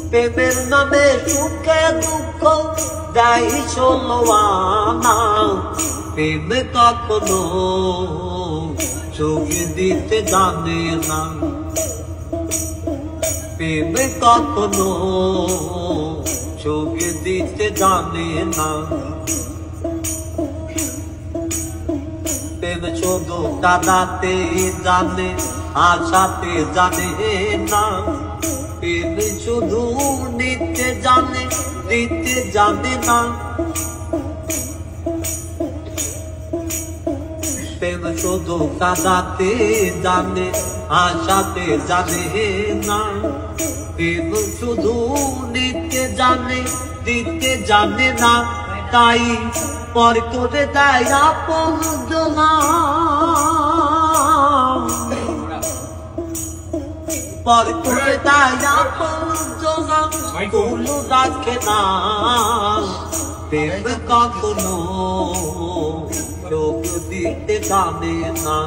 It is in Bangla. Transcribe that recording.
প্রেমের নামে সুখে দুঃখ দেয় ষোলো আনা। প্রেম কখনো সুখ দিতে জানে না, প্রেম কখনো সুখ দিতে জানে না। প্রেম শুধু কাঁদাতে জানে, আশাতে জানে না। প্রেম শুধু নিতে জানে, দিতে জানে না। প্রেম শুধু কাঁদাতে জানে, আশাতে জানে না। প্রেম শুধু নিতে জানে, দিতে জানে না। তাই পর করে দেয় আপন জনা, পর করে দেয় আপন জনা, কোনো রাখে না। প্রেম কখনো চোখ দিতে জানে না।